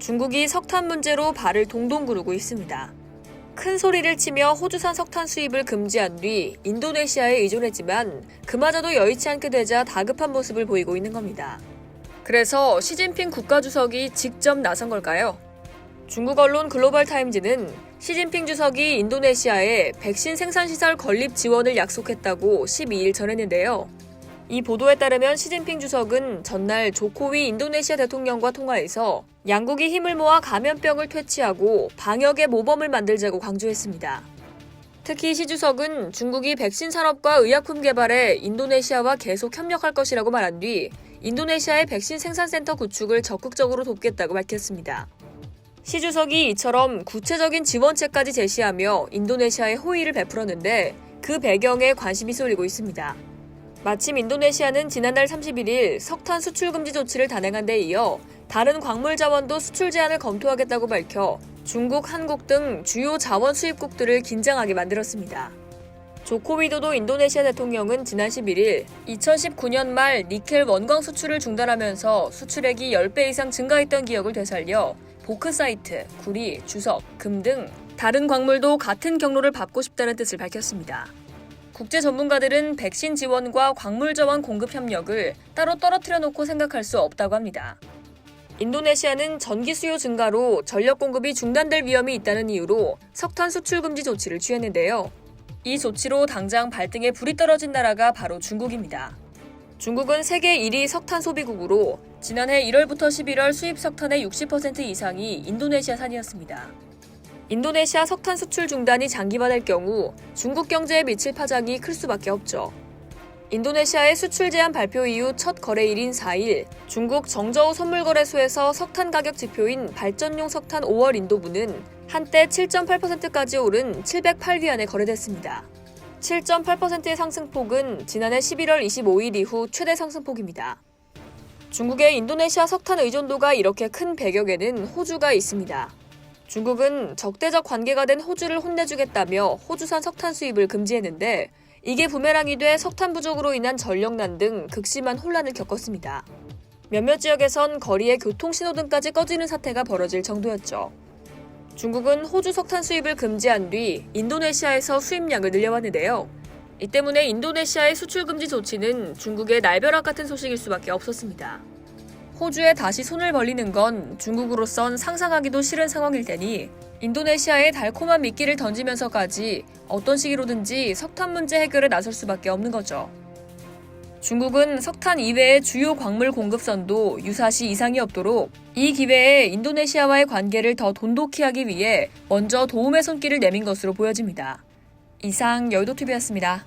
중국이 석탄 문제로 발을 동동 구르고 있습니다. 큰 소리를 치며 호주산 석탄 수입을 금지한 뒤 인도네시아에 의존했지만 그마저도 여의치 않게 되자 다급한 모습을 보이고 있는 겁니다. 그래서 시진핑 국가주석이 직접 나선 걸까요? 중국 언론 글로벌타임즈는 시진핑 주석이 인도네시아에 백신 생산시설 건립 지원을 약속했다고 12일 전했는데요. 이 보도에 따르면 시진핑 주석은 전날 조코위 인도네시아 대통령과 통화에서 양국이 힘을 모아 감염병을 퇴치하고 방역의 모범을 만들자고 강조했습니다. 특히 시 주석은 중국이 백신 산업과 의약품 개발에 인도네시아와 계속 협력할 것이라고 말한 뒤 인도네시아의 백신 생산센터 구축을 적극적으로 돕겠다고 밝혔습니다. 시 주석이 이처럼 구체적인 지원책까지 제시하며 인도네시아에 호의를 베풀었는데 그 배경에 관심이 쏠리고 있습니다. 마침 인도네시아는 지난달 31일 석탄 수출 금지 조치를 단행한 데 이어 다른 광물 자원도 수출 제한을 검토하겠다고 밝혀 중국, 한국 등 주요 자원 수입국들을 긴장하게 만들었습니다. 조코 위도도 인도네시아 대통령은 지난 11일 2019년 말 니켈 원광 수출을 중단하면서 수출액이 10배 이상 증가했던 기억을 되살려 보크사이트, 구리, 주석, 금 등 다른 광물도 같은 경로를 밟고 싶다는 뜻을 밝혔습니다. 국제 전문가들은 백신 지원과 광물 자원 공급 협력을 따로 떨어뜨려 놓고 생각할 수 없다고 합니다. 인도네시아는 전기 수요 증가로 전력 공급이 중단될 위험이 있다는 이유로 석탄 수출 금지 조치를 취했는데요. 이 조치로 당장 발등에 불이 떨어진 나라가 바로 중국입니다. 중국은 세계 1위 석탄 소비국으로 지난해 1월부터 11월 수입 석탄의 60% 이상이 인도네시아산이었습니다. 인도네시아 석탄 수출 중단이 장기화될 경우 중국 경제에 미칠 파장이 클 수밖에 없죠. 인도네시아의 수출 제한 발표 이후 첫 거래일인 4일, 중국 정저우 선물거래소에서 석탄 가격 지표인 발전용 석탄 5월 인도분은 한때 7.8%까지 오른 708위안에 거래됐습니다. 7.8%의 상승폭은 지난해 11월 25일 이후 최대 상승폭입니다. 중국의 인도네시아 석탄 의존도가 이렇게 큰 배경에는 호주가 있습니다. 중국은 적대적 관계가 된 호주를 혼내주겠다며 호주산 석탄 수입을 금지했는데 이게 부메랑이 돼 석탄 부족으로 인한 전력난 등 극심한 혼란을 겪었습니다. 몇몇 지역에선 거리에 교통신호등까지 꺼지는 사태가 벌어질 정도였죠. 중국은 호주 석탄 수입을 금지한 뒤 인도네시아에서 수입량을 늘려왔는데요. 이 때문에 인도네시아의 수출 금지 조치는 중국의 날벼락 같은 소식일 수밖에 없었습니다. 호주에 다시 손을 벌리는 건 중국으로선 상상하기도 싫은 상황일 테니 인도네시아에 달콤한 미끼를 던지면서까지 어떤 식으로든지 석탄 문제 해결에 나설 수밖에 없는 거죠. 중국은 석탄 이외의 주요 광물 공급선도 유사시 이상이 없도록 이 기회에 인도네시아와의 관계를 더 돈독히 하기 위해 먼저 도움의 손길을 내민 것으로 보여집니다. 이상 여의도TV였습니다.